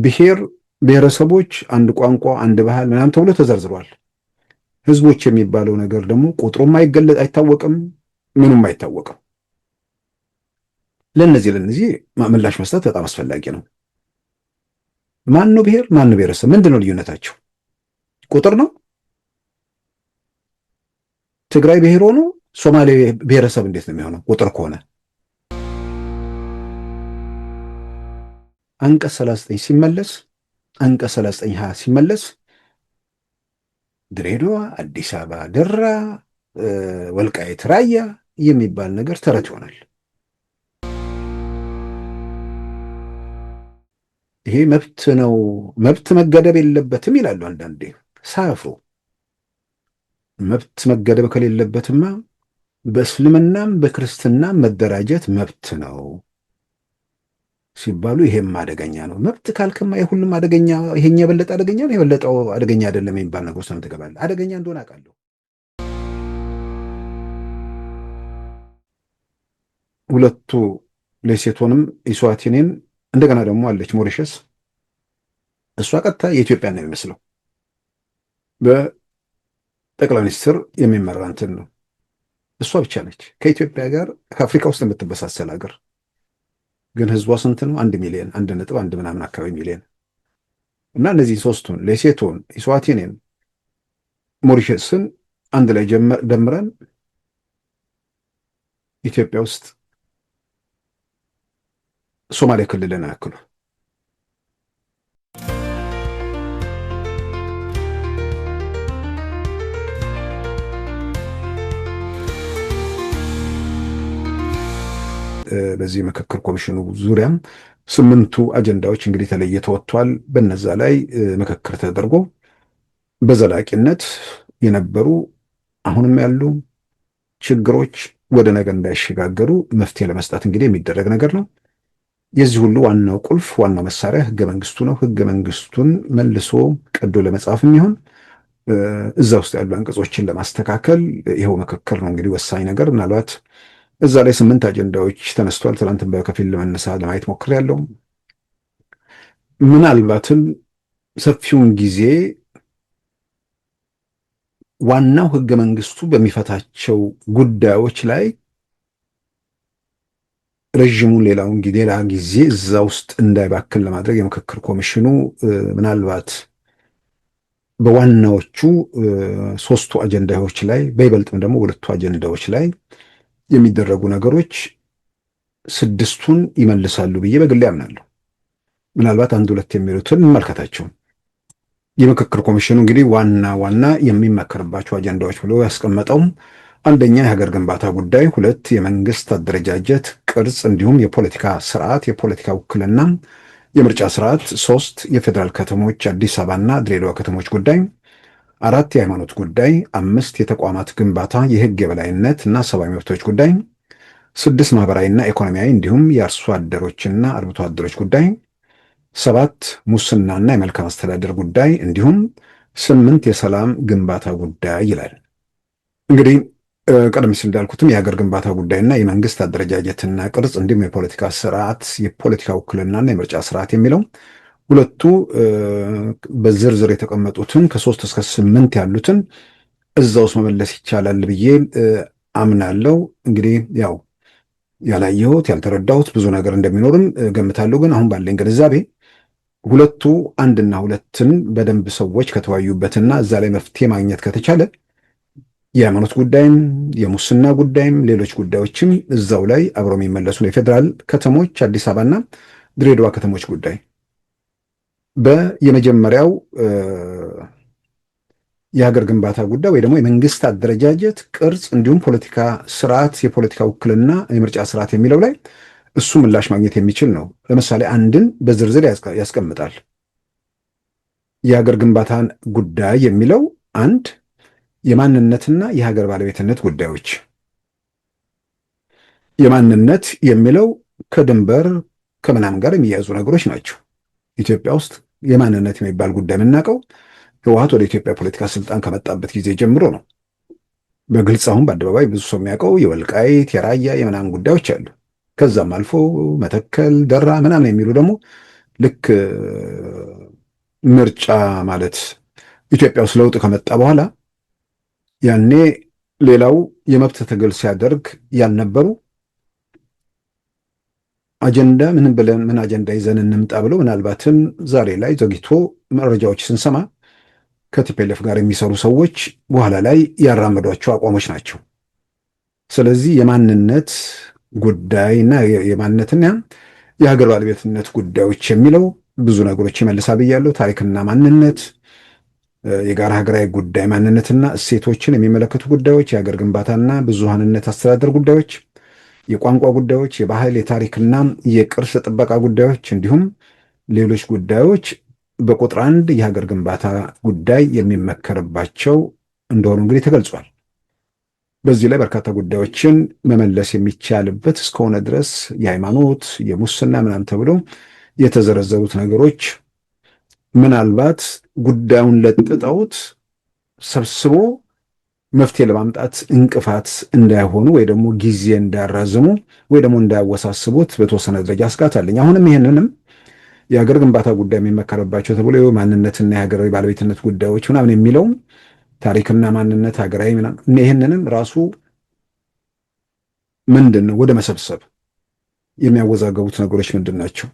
ብሔር ብሔረሰቦች፣ አንድ ቋንቋ፣ አንድ ባህል ምናምን ተብሎ ተዘርዝሯል። ህዝቦች የሚባለው ነገር ደግሞ ቁጥሩም አይታወቅም፣ ምኑም አይታወቅም። ለነዚህ ምላሽ መስጠት በጣም አስፈላጊ ነው። ማን ነው ብሔር? ማን ነው ብሔረሰብ? ምንድን ነው ልዩነታቸው? ቁጥር ነው? ትግራይ ብሔር ሆኖ ሶማሌ ብሔረሰብ እንዴት ነው የሚሆነው? ቁጥር ከሆነ አንቀጽ 39 ሲመለስ አንቀጽ 39 ሲመለስ ድሬዳዋ፣ አዲስ አበባ፣ ደራ፣ ወልቃይት፣ ራያ የሚባል ነገር ተረት ይሆናል። ይሄ መብት ነው፣ መብት መገደብ የለበትም ይላሉ አንዳንዴ ሳያፍሩ። መብት መገደብ ከሌለበትማ በእስልምናም በክርስትናም መደራጀት መብት ነው ሲባሉ ይሄም አደገኛ ነው። መብት ካልክማ የሁሉም አደገኛ፣ ይሄኛ የበለጠ አደገኛ ነው፣ የበለጠው አደገኛ አይደለም የሚባል ነገር ውስጥ ትገባለህ። አደገኛ እንደሆነ አውቃለሁ። ሁለቱ ሌሴቶንም ኢስዋቲኒን እንደገና ደግሞ አለች ሞሪሸስ። እሷ ቀጥታ የኢትዮጵያ ነው የሚመስለው። በጠቅላይ ሚኒስትር የሚመራ እንትን ነው። እሷ ብቻ ነች ከኢትዮጵያ ጋር ከአፍሪካ ውስጥ የምትበሳሰል ሀገር። ግን ህዝቧ ስንት ነው? 1 ሚሊዮን 1.1 ምናምን አካባቢ ሚሊዮን። እና እነዚህ ሶስቱን ሌሴቶን፣ ኢስዋቲኒን፣ ሞሪሸስን አንድ ላይ ደምረን ኢትዮጵያ ውስጥ ሶማሌ ክልልን አያክሉ። በዚህ ምክክር ኮሚሽኑ ዙሪያም 8ቱ አጀንዳዎች እንግዲህ ተለይተው ወጥቷል። በነዛ ላይ ምክክር ተደርጎ በዘላቂነት የነበሩ አሁንም ያሉ ችግሮች ወደ ነገ እንዳይሸጋገሩ መፍትሄ ለመስጠት እንግዲህ የሚደረግ ነገር ነው። የዚህ ሁሉ ዋናው ቁልፍ ዋናው መሳሪያ ህገ መንግስቱ ነው። ህገ መንግስቱን መልሶ ቀዶ ለመጻፍ የሚሆን እዛ ውስጥ ያሉ አንቀጾችን ለማስተካከል ይኸው ምክክር ነው እንግዲህ ወሳኝ ነገር። ምናልባት እዛ ላይ 8 አጀንዳዎች ተነስቷል። ትናንትን በከፊል ለማየት ሞክሬያለሁ። ምናልባትም ሰፊውን ጊዜ ዋናው ህገ መንግስቱ በሚፈታቸው ጉዳዮች ላይ ረዥሙን ሌላ ጊዜ እዛ ውስጥ እንዳይባክን ለማድረግ የምክክር ኮሚሽኑ ምናልባት በዋናዎቹ 3ቱ አጀንዳዎች ላይ በይበልጥም ደግሞ 2ቱ አጀንዳዎች ላይ የሚደረጉ ነገሮች 6ቱን ይመልሳሉ ብዬ በግሌ አምናለሁ። ምናልባት 1-2 የሚሉትን እንመልከታቸው። የምክክር ኮሚሽኑ እንግዲህ ዋና የሚመከርባቸው አጀንዳዎች ብሎ ያስቀመጠው አንደኛ የሀገር ግንባታ ጉዳይ፣ 2 የመንግስት አደረጃጀት ቅርጽ እንዲሁም የፖለቲካ ስርዓት፣ የፖለቲካ ውክልና፣ የምርጫ ስርዓት፣ 3 የፌዴራል ከተሞች አዲስ አበባና ድሬዳዋ ከተሞች ጉዳይ፣ 4 የሃይማኖት ጉዳይ፣ 5 የተቋማት ግንባታ፣ የህግ የበላይነት እና ሰብአዊ መብቶች ጉዳይ፣ 6 ማህበራዊና ኢኮኖሚያዊ እንዲሁም የአርሶ አደሮችና አርብቶ አደሮች ጉዳይ፣ 7 ሙስናና የመልካም አስተዳደር ጉዳይ እንዲሁም 8 የሰላም ግንባታ ጉዳይ ይላል። እንግዲህ ቀደም ሲል እንዳልኩትም የሀገር ግንባታ ጉዳይና የመንግስት አደረጃጀትና ቅርጽ እንዲሁም የፖለቲካ ስርዓት፣ የፖለቲካ ውክልናና የምርጫ ስርዓት የሚለው 2ቱ በዝርዝር የተቀመጡትን ከ3 እስከ 8 ያሉትን እዛ ውስጥ መመለስ ይቻላል ብዬ አምናለሁ። እንግዲህ ያው ያላየሁት ያልተረዳሁት ብዙ ነገር እንደሚኖርም ገምታለሁ። ግን አሁን ባለኝ ግንዛቤ 2ቱ 1 እና 2ን በደንብ ሰዎች ከተወያዩበትና እዛ ላይ መፍትሄ ማግኘት ከተቻለ የሃይማኖት ጉዳይም የሙስና ጉዳይም ሌሎች ጉዳዮችም እዛው ላይ አብረው የሚመለሱ ነው። የፌዴራል ከተሞች አዲስ አበባና ድሬዳዋ ከተሞች ጉዳይ የመጀመሪያው የሀገር ግንባታ ጉዳይ ወይ ደግሞ የመንግስት አደረጃጀት ቅርጽ እንዲሁም ፖለቲካ ስርዓት፣ የፖለቲካ ውክልና፣ የምርጫ ስርዓት የሚለው ላይ እሱ ምላሽ ማግኘት የሚችል ነው። ለምሳሌ 1ን በዝርዝር ያስቀምጣል። የሀገር ግንባታን ጉዳይ የሚለው 1 የማንነትና የሀገር ባለቤትነት ጉዳዮች። የማንነት የሚለው ከድንበር ከምናምን ጋር የሚያያዙ ነገሮች ናቸው። ኢትዮጵያ ውስጥ የማንነት የሚባል ጉዳይ የምናውቀው ህወሓት ወደ ኢትዮጵያ ፖለቲካ ስልጣን ከመጣበት ጊዜ ጀምሮ ነው። በግልጽ አሁን በአደባባይ ብዙ ሰው የሚያውቀው የወልቃይት የራያ የምናምን ጉዳዮች አሉ። ከዛም አልፎ መተከል፣ ደራ ምናምን የሚሉ ደግሞ ልክ ምርጫ ማለት ኢትዮጵያ ውስጥ ለውጥ ከመጣ በኋላ ያኔ ሌላው የመብት ትግል ሲያደርግ ያልነበሩ አጀንዳ ምን ብለን ምን አጀንዳ ይዘን እንምጣ ብለው ምናልባትም ዛሬ ላይ ዘግይቶ መረጃዎች ስንሰማ ከቲፒኤልኤፍ ጋር የሚሰሩ ሰዎች በኋላ ላይ ያራመዷቸው አቋሞች ናቸው። ስለዚህ የማንነት ጉዳይና የማንነትና የሀገር ባለቤትነት ጉዳዮች የሚለው ብዙ ነገሮች ይመልሳል ብያለሁ። ታሪክና ማንነት፣ የጋራ ሀገራዊ ጉዳይ ማንነትና እሴቶችን የሚመለከቱ ጉዳዮች፣ የሀገር ግንባታና ብዙሃንነት አስተዳደር ጉዳዮች፣ የቋንቋ ጉዳዮች፣ የባህል የታሪክና የቅርስ ጥበቃ ጉዳዮች እንዲሁም ሌሎች ጉዳዮች በቁጥር አንድ የሀገር ግንባታ ጉዳይ የሚመከርባቸው እንደሆኑ እንግዲህ ተገልጿል። በዚህ ላይ በርካታ ጉዳዮችን መመለስ የሚቻልበት እስከሆነ ድረስ የሃይማኖት፣ የሙስና ምናምን ተብሎ የተዘረዘሩት ነገሮች ምናልባት ጉዳዩን ለጥጠውት ሰብስቦ መፍትሄ ለማምጣት እንቅፋት እንዳይሆኑ ወይ ደግሞ ጊዜ እንዳያራዝሙ ወይ ደግሞ እንዳያወሳስቡት በተወሰነ ደረጃ ስጋት አለኝ። አሁንም ይህንንም የሀገር ግንባታ ጉዳይ የሚመከርባቸው ተብሎ ማንነትና የሀገራዊ ባለቤትነት ጉዳዮች ምናምን የሚለውም ታሪክና ማንነት ሀገራዊ ምናምን ይህንንም ራሱ ምንድን ነው ወደ መሰብሰብ የሚያወዛገቡት ነገሮች ምንድን ናቸው?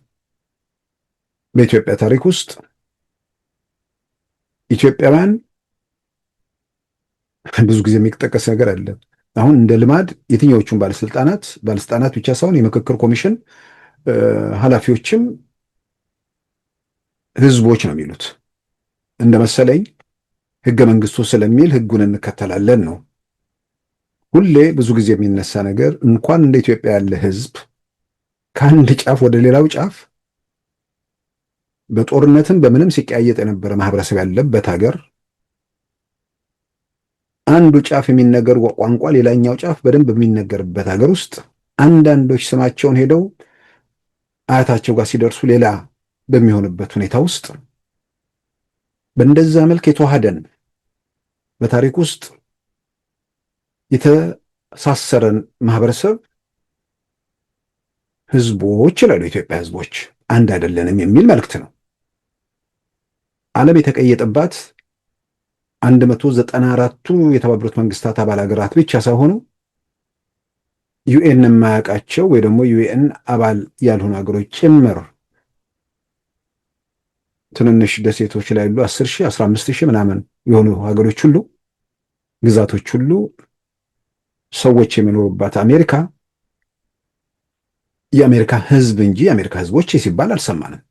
በኢትዮጵያ ታሪክ ውስጥ ኢትዮጵያውያን ብዙ ጊዜ የሚጠቀስ ነገር አለ። አሁን እንደ ልማድ የትኛዎቹን ባለስልጣናት ብቻ ሳይሆን የምክክር ኮሚሽን ኃላፊዎችም ህዝቦች ነው የሚሉት። እንደ መሰለኝ ህገ መንግስቱ ስለሚል ህጉን እንከተላለን ነው። ሁሌ ብዙ ጊዜ የሚነሳ ነገር እንኳን እንደ ኢትዮጵያ ያለ ህዝብ ከአንድ ጫፍ ወደ ሌላው ጫፍ በጦርነትም በምንም ሲቀያየጥ የነበረ ማህበረሰብ ያለበት ሀገር አንዱ ጫፍ የሚነገር ቋንቋ ሌላኛው ጫፍ በደንብ የሚነገርበት ሀገር ውስጥ አንዳንዶች ስማቸውን ሄደው አያታቸው ጋር ሲደርሱ ሌላ በሚሆንበት ሁኔታ ውስጥ በእንደዛ መልክ የተዋሃደን በታሪክ ውስጥ የተሳሰረን ማህበረሰብ ህዝቦች ይላሉ። የኢትዮጵያ ህዝቦች አንድ አይደለንም የሚል መልእክት ነው። ዓለም የተቀየጠባት 194ቱ የተባበሩት መንግስታት አባል ሀገራት ብቻ ሳይሆኑ ዩኤን የማያውቃቸው ወይ ደግሞ ዩኤን አባል ያልሆኑ ሀገሮች ጭምር ትንንሽ ደሴቶች ላይ ያሉ 10,000 15,000 ምናምን የሆኑ ሀገሮች ሁሉ ግዛቶች ሁሉ ሰዎች የሚኖሩባት አሜሪካ የአሜሪካ ህዝብ እንጂ የአሜሪካ ህዝቦች ሲባል አልሰማንም።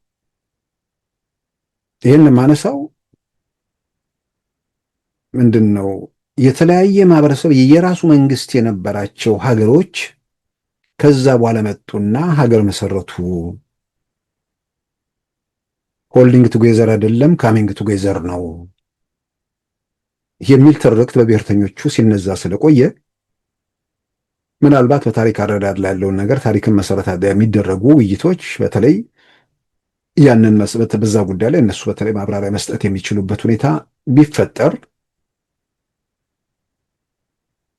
ይህን ማነሳው ምንድን ነው የተለያየ ማህበረሰብ የየራሱ መንግስት የነበራቸው ሀገሮች ከዛ በኋላ መጡና ሀገር መሰረቱ። ሆልዲንግ ቱጌዘር አይደለም ካሚንግ ቱጌዘር ነው የሚል ትርክት በብሔርተኞቹ ሲነዛ ስለቆየ ምናልባት በታሪክ አረዳድ ላይ ያለውን ነገር ታሪክን መሰረት የሚደረጉ ውይይቶች በተለይ ያንን መስበት በዛ ጉዳይ ላይ እነሱ በተለይ ማብራሪያ መስጠት የሚችሉበት ሁኔታ ቢፈጠር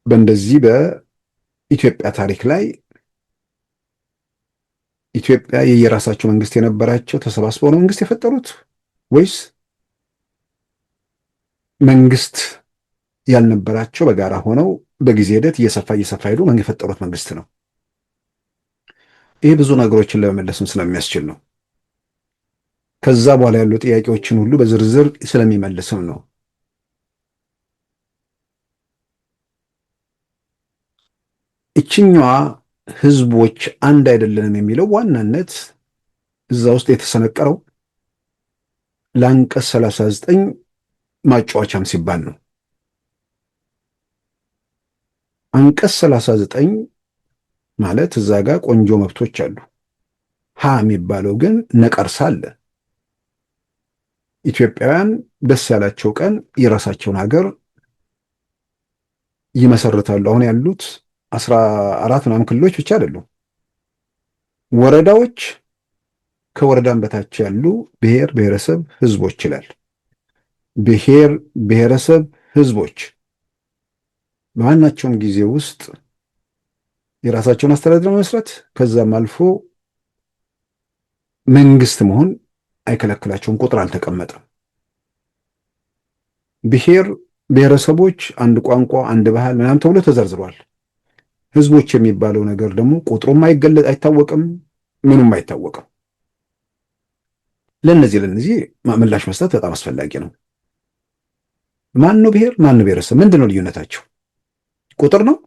በእንደዚህ በኢትዮጵያ ታሪክ ላይ ኢትዮጵያ የየራሳቸው መንግስት የነበራቸው ተሰባስበው ነው መንግስት የፈጠሩት ወይስ መንግስት ያልነበራቸው በጋራ ሆነው በጊዜ ሂደት እየሰፋ ሄዱ የፈጠሩት መንግስት ነው? ይህ ብዙ ነገሮችን ለመመለስም ስለሚያስችል ነው። ከዛ በኋላ ያሉ ጥያቄዎችን ሁሉ በዝርዝር ስለሚመልስም ነው። እችኛዋ ህዝቦች አንድ አይደለንም የሚለው ዋናነት እዛ ውስጥ የተሰነቀረው ለአንቀጽ 39 ማጫወቻም ሲባል ነው። አንቀጽ 39 ማለት እዛ ጋር ቆንጆ መብቶች አሉ። ሀ የሚባለው ግን ነቀርሳ አለ። ኢትዮጵያውያን ደስ ያላቸው ቀን የራሳቸውን ሀገር ይመሰርታሉ። አሁን ያሉት 14 ምናምን ክልሎች ብቻ አይደሉም። ወረዳዎች፣ ከወረዳም በታች ያሉ ብሔር ብሔረሰብ ህዝቦች ይላል። ብሔር ብሔረሰብ ህዝቦች በማናቸውም ጊዜ ውስጥ የራሳቸውን አስተዳደር መመስረት ከዛም አልፎ መንግስት መሆን አይከለክላቸውም። ቁጥር አልተቀመጠም። ብሔር ብሔረሰቦች፣ አንድ ቋንቋ፣ አንድ ባህል ምናምን ተብሎ ተዘርዝሯል። ህዝቦች የሚባለው ነገር ደግሞ ቁጥሩም አይገለጥ አይታወቅም፣ ምኑም አይታወቅም። ለነዚህ ምላሽ መስጠት በጣም አስፈላጊ ነው። ማን ነው ብሔር? ማን ነው ብሔረሰብ? ምንድን ነው ልዩነታቸው? ቁጥር ነው?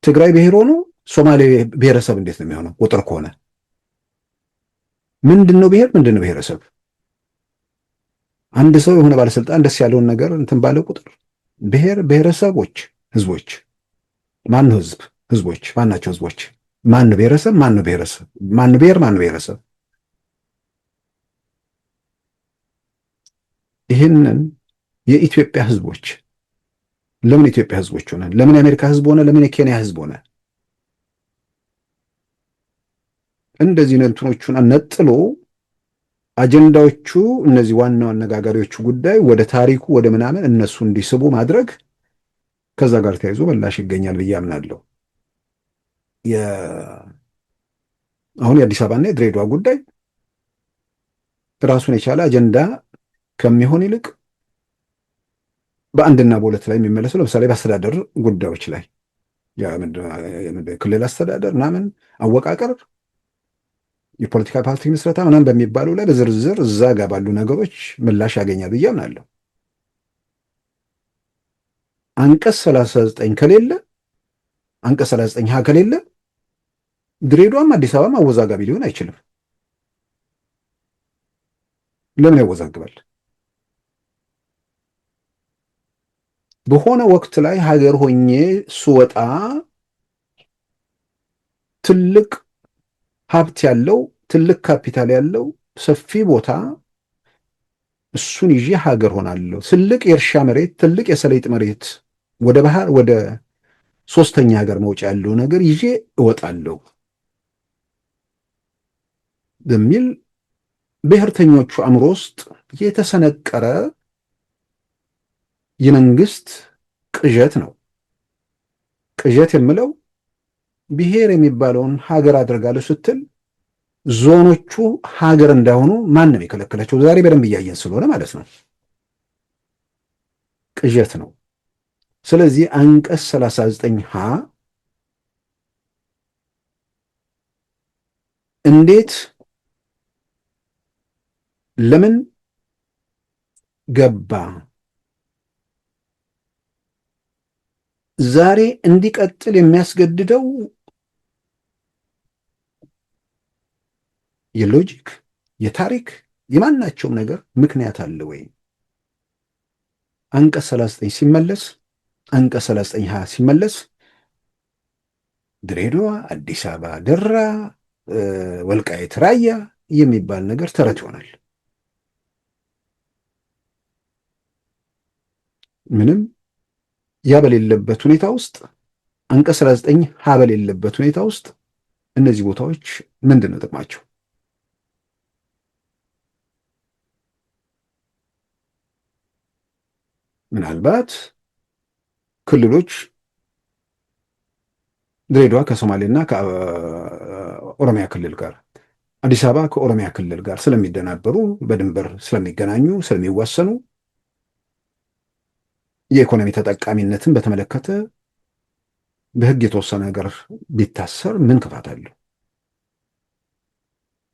ትግራይ ብሔር ሆኖ ሶማሌ ብሔረሰብ እንዴት ነው የሚሆነው? ቁጥር ከሆነ ምንድን ነው ብሔር? ምንድን ነው ብሔረሰብ? አንድ ሰው የሆነ ባለስልጣን ደስ ያለውን ነገር እንትን ባለ ቁጥር ብሔር፣ ብሔረሰቦች፣ ህዝቦች። ማን ነው ህዝብ? ህዝቦች ማን ናቸው? ህዝቦች ማን ነው? ብሔረሰብ ማን ነው? ብሔረሰብ ማን ነው? ብሔር ማን ነው? ብሔረሰብ። ይህንን የኢትዮጵያ ህዝቦች ለምን የኢትዮጵያ ህዝቦች ሆነ? ለምን የአሜሪካ ህዝብ ሆነ? ለምን የኬንያ ህዝብ ሆነ? እንደዚህ እንትኖቹን ነጥሎ አጀንዳዎቹ እነዚህ ዋናው አነጋጋሪዎቹ ጉዳይ ወደ ታሪኩ ወደ ምናምን እነሱ እንዲስቡ ማድረግ ከዛ ጋር ተያይዞ ምላሽ ይገኛል ብዬ አምናለሁ። አሁን የአዲስ አበባና የድሬዳዋ ጉዳይ ራሱን የቻለ አጀንዳ ከሚሆን ይልቅ በአንድና በሁለት ላይ የሚመለሰው ለምሳሌ በአስተዳደር ጉዳዮች ላይ ክልል አስተዳደር ምናምን አወቃቀር፣ የፖለቲካ ፓርቲ ምስረታ ምናምን በሚባሉ ላይ በዝርዝር እዛ ጋር ባሉ ነገሮች ምላሽ ያገኛል ብዬ አምናለሁ። አንቀጽ 39 ከሌለ አንቀጽ 39 ሀ ከሌለ ድሬዳዋም አዲስ አበባም አወዛጋቢ ሊሆን አይችልም። ለምን ያወዛግባል? በሆነ ወቅት ላይ ሀገር ሆኜ ስወጣ ትልቅ ሀብት ያለው ትልቅ ካፒታል ያለው ሰፊ ቦታ እሱን ይዤ ሀገር ሆናለሁ። ትልቅ የእርሻ መሬት፣ ትልቅ የሰሊጥ መሬት፣ ወደ ባህር ወደ ሶስተኛ ሀገር መውጫ ያለው ነገር ይዤ እወጣለሁ በሚል ብሔርተኞቹ አእምሮ ውስጥ የተሰነቀረ የመንግስት ቅዠት ነው። ቅዠት የምለው ብሔር የሚባለውን ሀገር አድርጋለሁ ስትል ዞኖቹ ሀገር እንዳይሆኑ ማንም የከለከላቸው? ዛሬ በደንብ እያየን ስለሆነ ማለት ነው። ቅዠት ነው። ስለዚህ አንቀጽ 39 ሀ እንዴት ለምን ገባ? ዛሬ እንዲቀጥል የሚያስገድደው የሎጂክ የታሪክ የማናቸውም ነገር ምክንያት አለ ወይ? አንቀጽ 39 ሲመለስ አንቀጽ 39 ሀ ሲመለስ ድሬዳዋ፣ አዲስ አበባ፣ ደራ፣ ወልቃይት፣ ራያ የሚባል ነገር ተረት ይሆናል። ምንም ያ በሌለበት ሁኔታ ውስጥ አንቀጽ 39 ሀ በሌለበት ሁኔታ ውስጥ እነዚህ ቦታዎች ምንድን ነው ጥቅማቸው? ምናልባት ክልሎች ድሬዳዋ ከሶማሌና ከኦሮሚያ ክልል ጋር፣ አዲስ አበባ ከኦሮሚያ ክልል ጋር ስለሚደናበሩ በድንበር ስለሚገናኙ ስለሚዋሰኑ የኢኮኖሚ ተጠቃሚነትን በተመለከተ በሕግ የተወሰነ ነገር ቢታሰር ምን ክፋት አለው?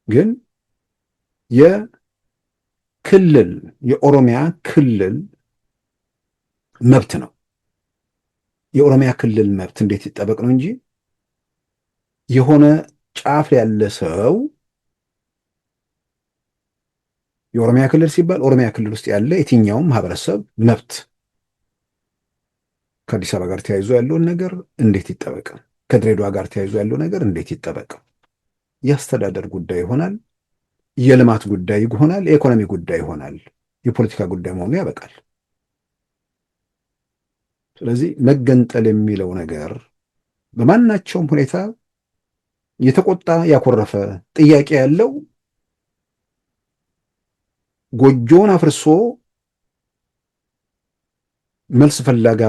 ግን የክልል የኦሮሚያ ክልል መብት ነው። የኦሮሚያ ክልል መብት እንዴት ይጠበቅ ነው እንጂ የሆነ ጫፍ ያለ ሰው የኦሮሚያ ክልል ሲባል ኦሮሚያ ክልል ውስጥ ያለ የትኛውም ማህበረሰብ መብት ከአዲስ አበባ ጋር ተያይዞ ያለውን ነገር እንዴት ይጠበቅ? ከድሬዳዋ ጋር ተያይዞ ያለው ነገር እንዴት ይጠበቅ? የአስተዳደር ጉዳይ ይሆናል፣ የልማት ጉዳይ ይሆናል፣ የኢኮኖሚ ጉዳይ ይሆናል፣ የፖለቲካ ጉዳይ መሆኑ ያበቃል። ስለዚህ መገንጠል የሚለው ነገር በማናቸውም ሁኔታ የተቆጣ ያኮረፈ ጥያቄ ያለው ጎጆውን አፍርሶ መልስ ፍለጋ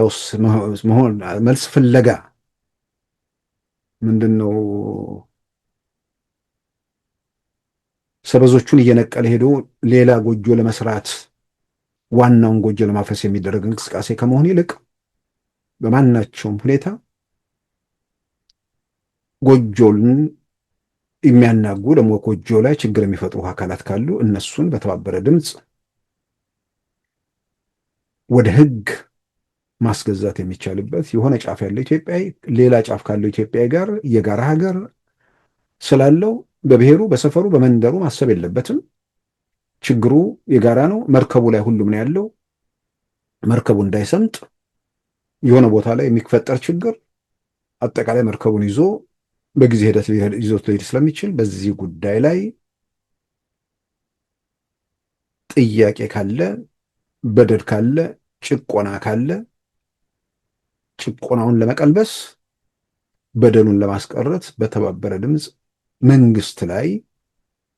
መልስ ፍለጋ ምንድን ነው ሰበዞቹን እየነቀለ ሄዶ ሌላ ጎጆ ለመስራት ዋናውን ጎጆ ለማፍረስ የሚደረግ እንቅስቃሴ ከመሆን ይልቅ በማናቸውም ሁኔታ ጎጆን የሚያናጉ ደግሞ ጎጆ ላይ ችግር የሚፈጥሩ አካላት ካሉ እነሱን በተባበረ ድምፅ ወደ ሕግ ማስገዛት የሚቻልበት የሆነ ጫፍ ያለው ኢትዮጵያዊ ሌላ ጫፍ ካለው ኢትዮጵያዊ ጋር የጋራ ሀገር ስላለው በብሔሩ፣ በሰፈሩ፣ በመንደሩ ማሰብ የለበትም። ችግሩ የጋራ ነው። መርከቡ ላይ ሁሉም ነው ያለው። መርከቡ እንዳይሰምጥ የሆነ ቦታ ላይ የሚፈጠር ችግር አጠቃላይ መርከቡን ይዞ በጊዜ ሂደት ይዞት ሊሄድ ስለሚችል በዚህ ጉዳይ ላይ ጥያቄ ካለ፣ በደል ካለ፣ ጭቆና ካለ ጭቆናውን ለመቀልበስ በደሉን ለማስቀረት በተባበረ ድምፅ መንግስት ላይ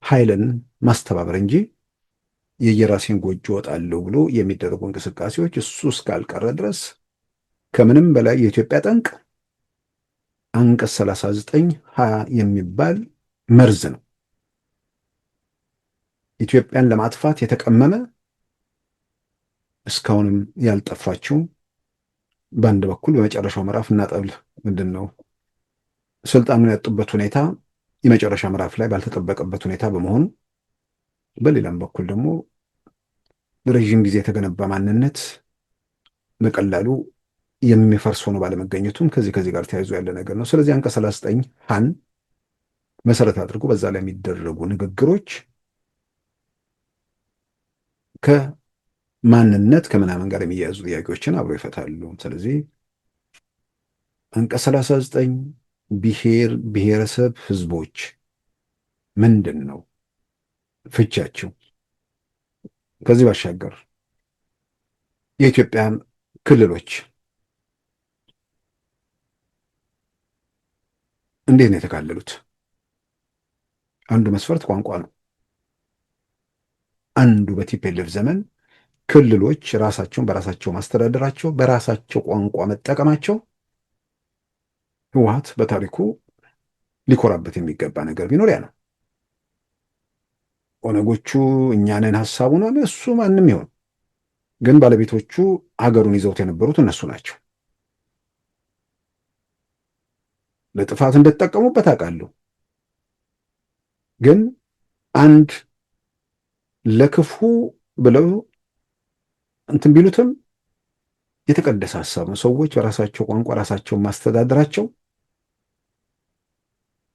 ኃይልን ማስተባበር እንጂ የየራሴን ጎጆ እወጣለሁ ብሎ የሚደረጉ እንቅስቃሴዎች እሱ እስካልቀረ ድረስ ከምንም በላይ የኢትዮጵያ ጠንቅ አንቀጽ 39 20 የሚባል መርዝ ነው። ኢትዮጵያን ለማጥፋት የተቀመመ እስካሁንም ያልጠፋችው በአንድ በኩል በመጨረሻው ምዕራፍ እናጠብል ምንድን ነው ስልጣኑን ያጡበት ሁኔታ የመጨረሻ ምዕራፍ ላይ ባልተጠበቀበት ሁኔታ በመሆኑ በሌላም በኩል ደግሞ ለረዥም ጊዜ የተገነባ ማንነት በቀላሉ የሚፈርስ ሆኖ ባለመገኘቱም ከዚህ ጋር ተያይዞ ያለ ነገር ነው። ስለዚህ አንቀጽ 39 ሀን መሰረት አድርጎ በዛ ላይ የሚደረጉ ንግግሮች ከማንነት ከምናምን ጋር የሚያያዙ ጥያቄዎችን አብሮ ይፈታሉ። ስለዚህ አንቀጽ 39 ብሔር፣ ብሔረሰብ፣ ህዝቦች ምንድን ነው ፍቻቸው? ከዚህ ባሻገር የኢትዮጵያ ክልሎች እንዴት ነው የተካለሉት? አንዱ መስፈርት ቋንቋ ነው። አንዱ በቲፒኤልኤፍ ዘመን ክልሎች ራሳቸውን በራሳቸው ማስተዳደራቸው፣ በራሳቸው ቋንቋ መጠቀማቸው ህወሓት በታሪኩ ሊኮራበት የሚገባ ነገር ቢኖር ያ ነው። ኦነጎቹ እኛንን ሀሳቡ ነው እሱ ማንም ይሆን ግን ባለቤቶቹ ሀገሩን ይዘውት የነበሩት እነሱ ናቸው። ለጥፋት እንደተጠቀሙበት አውቃለሁ። ግን አንድ ለክፉ ብለው እንትን ቢሉትም የተቀደሰ ሀሳብ ነው። ሰዎች በራሳቸው ቋንቋ ራሳቸውን ማስተዳደራቸው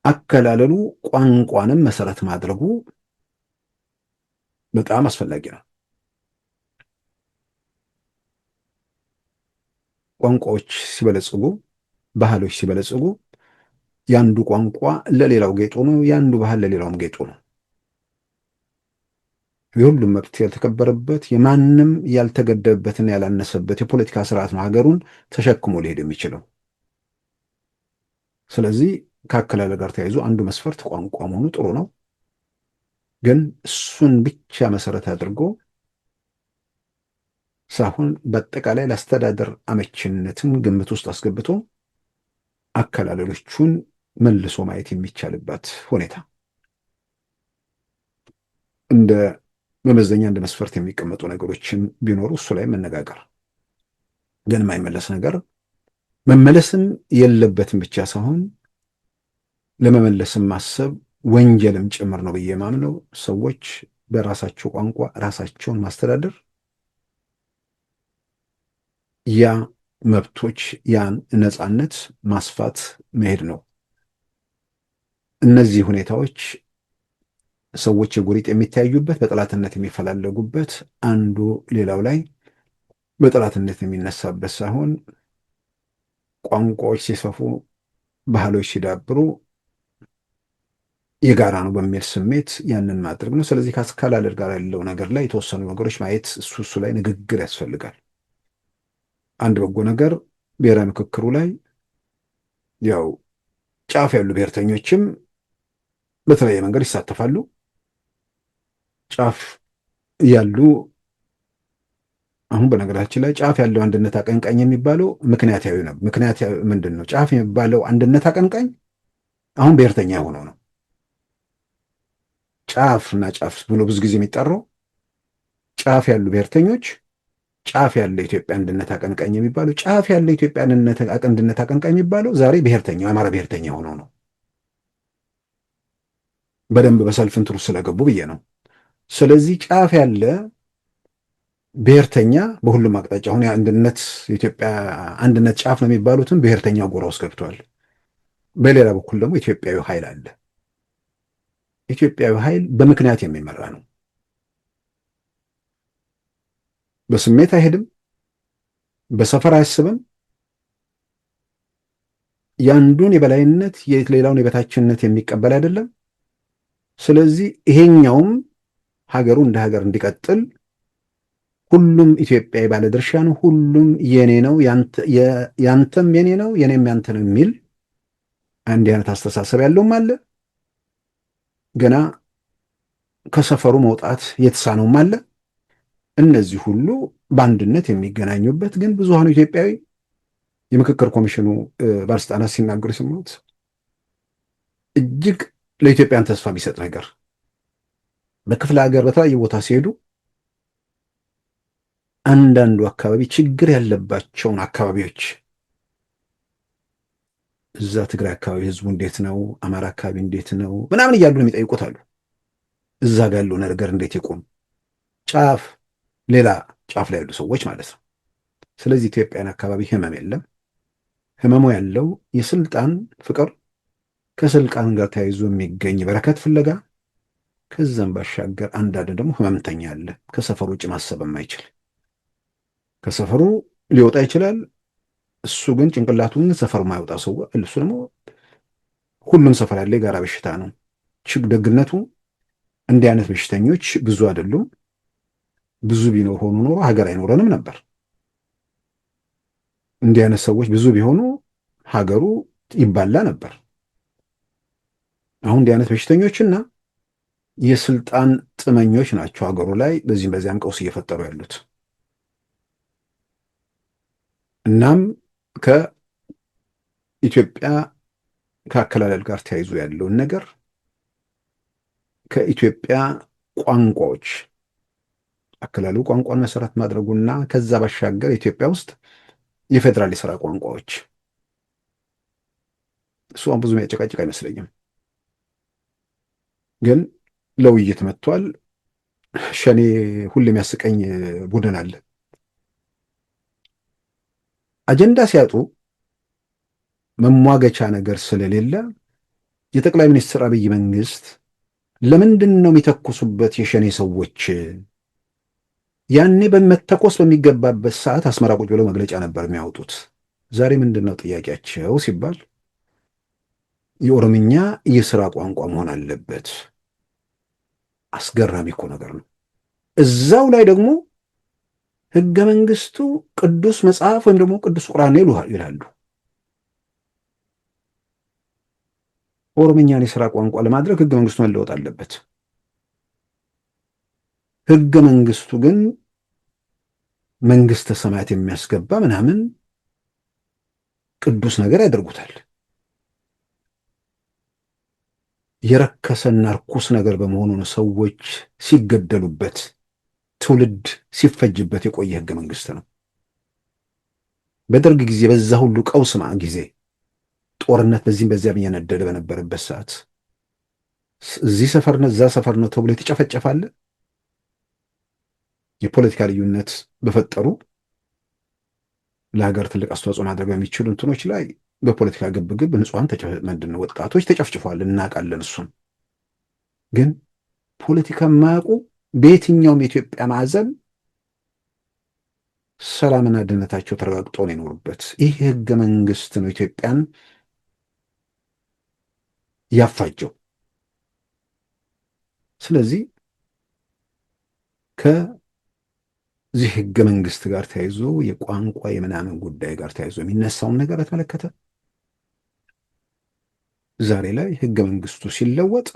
አከላለሉ ቋንቋንም መሰረት ማድረጉ በጣም አስፈላጊ ነው። ቋንቋዎች ሲበለጽጉ፣ ባህሎች ሲበለጽጉ ያንዱ ቋንቋ ለሌላው ጌጡ ነው፣ ያንዱ ባህል ለሌላውም ጌጡ ነው። የሁሉም መብት ያልተከበረበት የማንም ያልተገደበትና ያላነሰበት የፖለቲካ ስርዓት ነው ሀገሩን ተሸክሞ ሊሄድ የሚችለው። ስለዚህ ከአከላለል ጋር ተያይዞ አንዱ መስፈርት ቋንቋ መሆኑ ጥሩ ነው። ግን እሱን ብቻ መሰረት አድርጎ ሳይሆን በአጠቃላይ ለአስተዳደር አመችነትን ግምት ውስጥ አስገብቶ አከላለሎቹን መልሶ ማየት የሚቻልበት ሁኔታ እንደ መመዘኛ እንደ መስፈርት የሚቀመጡ ነገሮችን ቢኖሩ እሱ ላይ መነጋገር። ግን የማይመለስ ነገር መመለስም የለበትም ብቻ ሳይሆን ለመመለስም ማሰብ ወንጀልም ጭምር ነው ብዬ ማምነው ሰዎች በራሳቸው ቋንቋ ራሳቸውን ማስተዳደር ያ መብቶች ያን ነፃነት ማስፋት መሄድ ነው። እነዚህ ሁኔታዎች ሰዎች የጎሪጥ የሚተያዩበት በጠላትነት የሚፈላለጉበት አንዱ ሌላው ላይ በጠላትነት የሚነሳበት ሳይሆን ቋንቋዎች ሲሰፉ፣ ባህሎች ሲዳብሩ የጋራ ነው በሚል ስሜት ያንን ማድረግ ነው። ስለዚህ ከአከላለል ጋር ያለው ነገር ላይ የተወሰኑ ነገሮች ማየት እሱ ላይ ንግግር ያስፈልጋል። አንድ በጎ ነገር ብሔራዊ ምክክሩ ላይ ያው ጫፍ ያሉ ብሔርተኞችም በተለያየ መንገድ ይሳተፋሉ። ጫፍ ያሉ አሁን በነገራችን ላይ ጫፍ ያለው አንድነት አቀንቃኝ የሚባለው ምክንያታዊ ነው። ምክንያታዊ ምንድን ነው? ጫፍ የሚባለው አንድነት አቀንቃኝ አሁን ብሔርተኛ ሆነው ነው። ጫፍ እና ጫፍ ብሎ ብዙ ጊዜ የሚጠራው ጫፍ ያሉ ብሔርተኞች፣ ጫፍ ያለ ኢትዮጵያ አንድነት አቀንቃኝ የሚባለው ጫፍ ያለ ኢትዮጵያ አንድነት አቀንቃኝ የሚባለው ዛሬ ብሔርተኛ የአማራ ብሔርተኛ ሆነው ነው። በደንብ በሰልፍ እንትሩ ስለገቡ ብዬ ነው። ስለዚህ ጫፍ ያለ ብሔርተኛ በሁሉም አቅጣጫ አሁን የአንድነት የኢትዮጵያ አንድነት ጫፍ ነው የሚባሉትም ብሔርተኛ ጎራ ውስጥ ገብተዋል። በሌላ በኩል ደግሞ ኢትዮጵያዊ ኃይል አለ። ኢትዮጵያዊ ኃይል በምክንያት የሚመራ ነው። በስሜት አይሄድም፣ በሰፈር አያስብም። የአንዱን የበላይነት የሌላውን የበታችነት የሚቀበል አይደለም። ስለዚህ ይሄኛውም ሀገሩ እንደ ሀገር እንዲቀጥል ሁሉም ኢትዮጵያዊ ባለድርሻ ነው፣ ሁሉም የኔ ነው፣ ያንተም የኔ ነው፣ የኔም ያንተ ነው የሚል አንድ አይነት አስተሳሰብ ያለውም አለ። ገና ከሰፈሩ መውጣት የተሳነውም አለ። እነዚህ ሁሉ በአንድነት የሚገናኙበት ግን ብዙሃኑ ኢትዮጵያዊ የምክክር ኮሚሽኑ ባለስልጣናት ሲናገሩ የሰማሁት እጅግ ለኢትዮጵያን ተስፋ የሚሰጥ ነገር በክፍለ ሀገር በተለያየ ቦታ ሲሄዱ አንዳንዱ አካባቢ ችግር ያለባቸውን አካባቢዎች እዛ ትግራይ አካባቢ ህዝቡ እንዴት ነው፣ አማራ አካባቢ እንዴት ነው ምናምን እያሉ ነው የሚጠይቁት አሉ። እዛ ጋር ያለው ነገር እንዴት ይቆም፣ ጫፍ ሌላ ጫፍ ላይ ያሉ ሰዎች ማለት ነው። ስለዚህ ኢትዮጵያን አካባቢ ህመም የለም። ህመሙ ያለው የስልጣን ፍቅር፣ ከስልጣን ጋር ተያይዞ የሚገኝ በረከት ፍለጋ፣ ከዛም ባሻገር አንዳንድ ደግሞ ህመምተኛ አለ፣ ከሰፈሩ ውጭ ማሰብ የማይችል ከሰፈሩ ሊወጣ ይችላል። እሱ ግን ጭንቅላቱን ሰፈር ማይወጣ ሰው እሱ ደግሞ ሁሉም ሰፈር ያለ የጋራ በሽታ ነው። ደግነቱ እንዲህ አይነት በሽተኞች ብዙ አይደሉም። ብዙ ቢኖር ሆኖ ኖሮ ሀገር አይኖረንም ነበር። እንዲህ አይነት ሰዎች ብዙ ቢሆኑ ሀገሩ ይባላ ነበር። አሁን እንዲህ አይነት በሽተኞችና የስልጣን ጥመኞች ናቸው ሀገሩ ላይ በዚህም በዚያም ቀውስ እየፈጠሩ ያሉት። እናም ከኢትዮጵያ ከአከላለል ጋር ተያይዞ ያለውን ነገር ከኢትዮጵያ ቋንቋዎች አከላለሉ ቋንቋን መሰረት ማድረጉና ከዛ ባሻገር ኢትዮጵያ ውስጥ የፌዴራል የሥራ ቋንቋዎች እሷን ብዙ የሚያጨቃጭቅ አይመስለኝም። ግን ለውይይት መጥቷል። ሸኔ ሁሌ የሚያስቀኝ ቡድን አለ። አጀንዳ ሲያጡ መሟገቻ ነገር ስለሌለ የጠቅላይ ሚኒስትር አብይ መንግስት ለምንድን ነው የሚተኩሱበት የሸኔ ሰዎች? ያኔ በመተኮስ በሚገባበት ሰዓት አስመራ ቁጭ ብለው መግለጫ ነበር የሚያወጡት። ዛሬ ምንድን ነው ጥያቄያቸው ሲባል የኦሮምኛ የሥራ ቋንቋ መሆን አለበት። አስገራሚ እኮ ነገር ነው። እዛው ላይ ደግሞ ህገ መንግስቱ ቅዱስ መጽሐፍ ወይም ደግሞ ቅዱስ ቁርአን ይላሉ። ኦሮምኛን የሥራ ቋንቋ ለማድረግ ህገ መንግስቱ መለወጥ አለበት። ህገ መንግስቱ ግን መንግስተ ሰማያት የሚያስገባ ምናምን ቅዱስ ነገር ያደርጉታል። የረከሰና ርኩስ ነገር በመሆኑ ነው ሰዎች ሲገደሉበት፣ ትውልድ ሲፈጅበት የቆየ ህገ መንግስት ነው። በደርግ ጊዜ በዛ ሁሉ ቀውስ ጊዜ ጦርነት በዚህም በዚያም እየነደደ በነበረበት ሰዓት እዚህ ሰፈር ነው እዛ ሰፈር ነው ተብሎ የተጨፈጨፋለ። የፖለቲካ ልዩነት በፈጠሩ ለሀገር ትልቅ አስተዋጽኦ ማድረግ በሚችሉ እንትኖች ላይ በፖለቲካ ግብግብ ንጹሐን ምንድነው ወጣቶች ተጨፍጭፈዋል፣ እናውቃለን። እሱም ግን ፖለቲካ የማያውቁ በየትኛውም የኢትዮጵያ ማዕዘን ሰላምና ደህንነታቸው ተረጋግጦ ነው የኖሩበት። ይህ ህገ መንግስት ነው ኢትዮጵያን ያፋጀው። ስለዚህ ከዚህ ህገ መንግስት ጋር ተያይዞ የቋንቋ የምናምን ጉዳይ ጋር ተያይዞ የሚነሳውን ነገር በተመለከተ ዛሬ ላይ ህገ መንግስቱ ሲለወጥ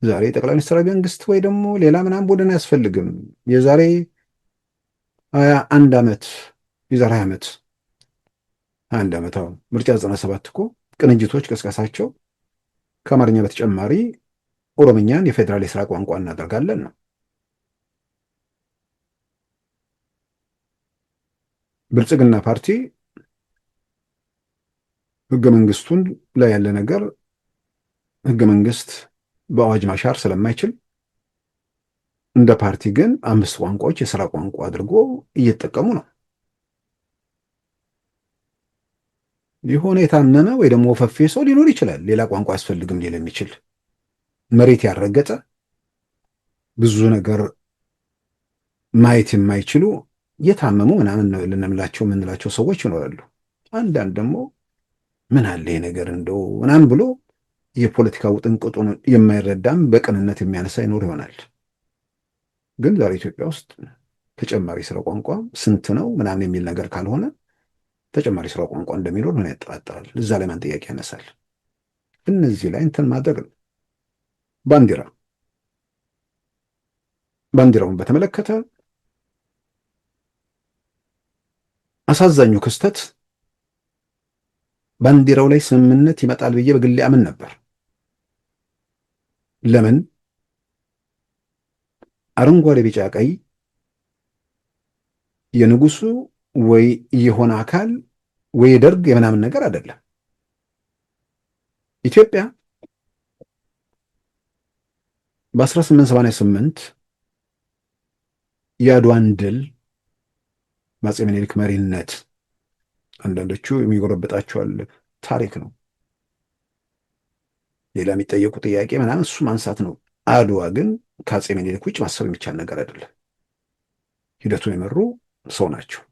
ዛሬ ጠቅላይ ሚኒስትር መንግስት ወይ ደግሞ ሌላ ምናምን ቡድን አያስፈልግም። የዛሬ 21 ዓመት የዛሬ 21 ዓመት አሁን ምርጫ 97 እኮ ቅንጅቶች ቅስቀሳቸው ከአማርኛ በተጨማሪ ኦሮምኛን የፌዴራል የስራ ቋንቋ እናደርጋለን ነው። ብልጽግና ፓርቲ ህገ መንግስቱን ላይ ያለ ነገር ህገ መንግስት በአዋጅ ማሻር ስለማይችል እንደ ፓርቲ ግን 5 ቋንቋዎች የስራ ቋንቋ አድርጎ እየተጠቀሙ ነው። የሆነ የታመመ ወይ ደግሞ ወፈፌ ሰው ሊኖር ይችላል፣ ሌላ ቋንቋ አያስፈልግም ሊል የሚችል መሬት ያረገጠ ብዙ ነገር ማየት የማይችሉ የታመሙ ምናምን ልንምላቸው የምንላቸው ሰዎች ይኖራሉ። አንዳንድ ደግሞ ምን አለ ይሄ ነገር እንደው ምናምን ብሎ የፖለቲካ ውጥንቅጡን የማይረዳም በቅንነት የሚያነሳ ይኖር ይሆናል። ግን ዛሬ ኢትዮጵያ ውስጥ ተጨማሪ ስራ ቋንቋ ስንት ነው ምናምን የሚል ነገር ካልሆነ ተጨማሪ ስራ ቋንቋ እንደሚኖር ምን ያጠራጥራል? እዛ ላይ ማን ጥያቄ ያነሳል? እነዚህ ላይ እንትን ማድረግ ነው። ባንዲራውን በተመለከተ አሳዛኙ ክስተት ባንዲራው ላይ ስምምነት ይመጣል ብዬ በግሌ አምን ነበር። ለምን? አረንጓዴ፣ ቢጫ፣ ቀይ የንጉሱ ወይ የሆነ አካል ወይ ደርግ የምናምን ነገር አይደለም። ኢትዮጵያ በ1888 የአድዋን ድል በአፄ ምኒልክ መሪነት አንዳንዶቹ የሚጎረብጣቸዋል ታሪክ ነው፣ ሌላ የሚጠየቁ ጥያቄ ምናምን እሱ ማንሳት ነው። አድዋ ግን ከአፄ ምኒልክ ውጭ ማሰብ የሚቻል ነገር አይደለም። ሂደቱን የመሩ ሰው ናቸው።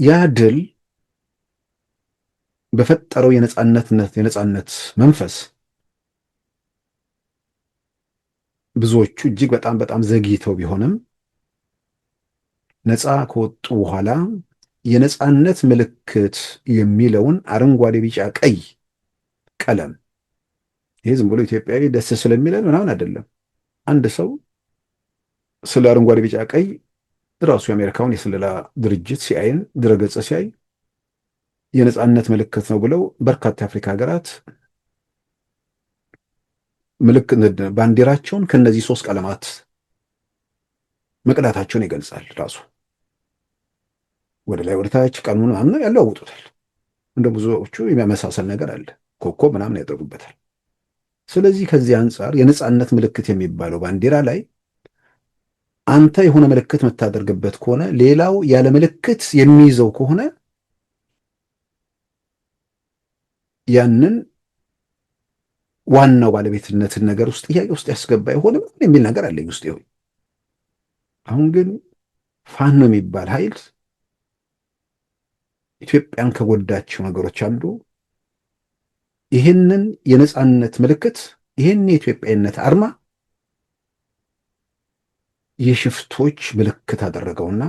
ያ ድል በፈጠረው የነጻነት መንፈስ ብዙዎቹ እጅግ በጣም በጣም ዘግይተው ቢሆንም ነፃ ከወጡ በኋላ የነጻነት ምልክት የሚለውን አረንጓዴ፣ ቢጫ፣ ቀይ ቀለም ይሄ ዝም ብሎ ኢትዮጵያዊ ደስ ስለሚለን ምናምን አይደለም። አንድ ሰው ስለ አረንጓዴ፣ ቢጫ፣ ቀይ ራሱ የአሜሪካውን የስለላ ድርጅት ሲአይኤን ድረገጽ ሲያይ የነጻነት ምልክት ነው ብለው በርካታ የአፍሪካ ሀገራት ባንዲራቸውን ከነዚህ 3 ቀለማት መቅዳታቸውን ይገልጻል። ራሱ ወደ ላይ ወደ ታች ቀኑን ምናምን ያለዋውጡታል። እንደ ብዙዎቹ የሚያመሳሰል ነገር አለ፣ ኮከብ ምናምን ያደርጉበታል። ስለዚህ ከዚህ አንጻር የነጻነት ምልክት የሚባለው ባንዲራ ላይ አንተ የሆነ ምልክት የምታደርግበት ከሆነ ሌላው ያለ ምልክት የሚይዘው ከሆነ ያንን ዋናው ባለቤትነትን ነገር ውስጥ ጥያቄ ውስጥ ያስገባ አይሆንም የሚል ነገር አለኝ ውስጥ ይሁን። አሁን ግን ፋኖ የሚባል ኃይል ኢትዮጵያን ከጎዳቸው ነገሮች አንዱ ይህንን የነጻነት ምልክት ይህን የኢትዮጵያዊነት አርማ የሽፍቶች ምልክት አደረገውና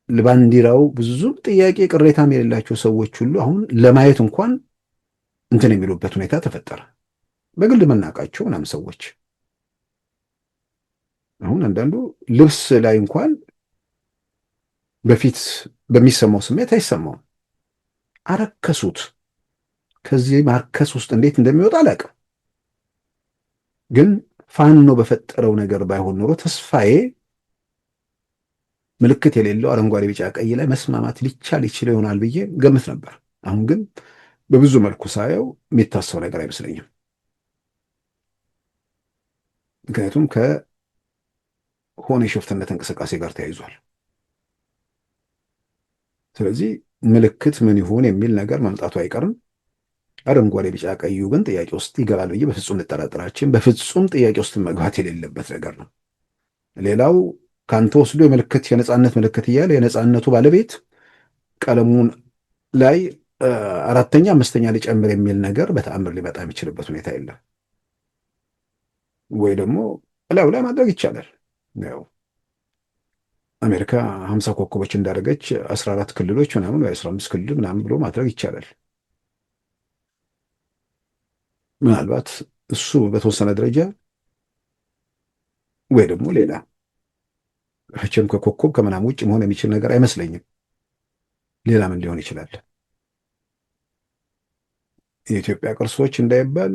ለባንዲራው ብዙ ጥያቄ ቅሬታም የሌላቸው ሰዎች ሁሉ አሁን ለማየት እንኳን እንትን የሚሉበት ሁኔታ ተፈጠረ። በግል መናቃቸው ምናምን ሰዎች አሁን አንዳንዱ ልብስ ላይ እንኳን በፊት በሚሰማው ስሜት አይሰማውም። አረከሱት። ከዚህ ማርከስ ውስጥ እንዴት እንደሚወጣ አላውቅም። ግን ፋኖ በፈጠረው ነገር ባይሆን ኖሮ ተስፋዬ ምልክት የሌለው አረንጓዴ፣ ቢጫ፣ ቀይ ላይ መስማማት ሊቻል ይችል ይሆናል ብዬ ገምት ነበር። አሁን ግን በብዙ መልኩ ሳየው የሚታሰው ነገር አይመስለኝም። ምክንያቱም ከሆነ የሽፍትነት እንቅስቃሴ ጋር ተያይዟል። ስለዚህ ምልክት ምን ይሁን የሚል ነገር መምጣቱ አይቀርም። አረንጓዴ፣ ቢጫ፣ ቀዩ ግን ጥያቄ ውስጥ ይገባል ብዬ በፍጹም ልጠራጠራችን፣ በፍጹም ጥያቄ ውስጥ መግባት የሌለበት ነገር ነው። ሌላው ከአንተ ወስዶ የነጻነት ምልክት እያለ የነጻነቱ ባለቤት ቀለሙን ላይ 4ኛ 5ኛ ሊጨምር የሚል ነገር በተአምር ሊመጣ የሚችልበት ሁኔታ የለም። ወይ ደግሞ እላዩ ላይ ማድረግ ይቻላል። ያው አሜሪካ 50 ኮከቦች እንዳደረገች 14 ክልሎች ምናምን ወይ 15 ክልል ምናምን ብሎ ማድረግ ይቻላል። ምናልባት እሱ በተወሰነ ደረጃ ወይ ደግሞ ሌላ መቼም ከኮከብ ከምናምን ውጭ መሆን የሚችል ነገር አይመስለኝም። ሌላ ምን ሊሆን ይችላል? የኢትዮጵያ ቅርሶች እንዳይባል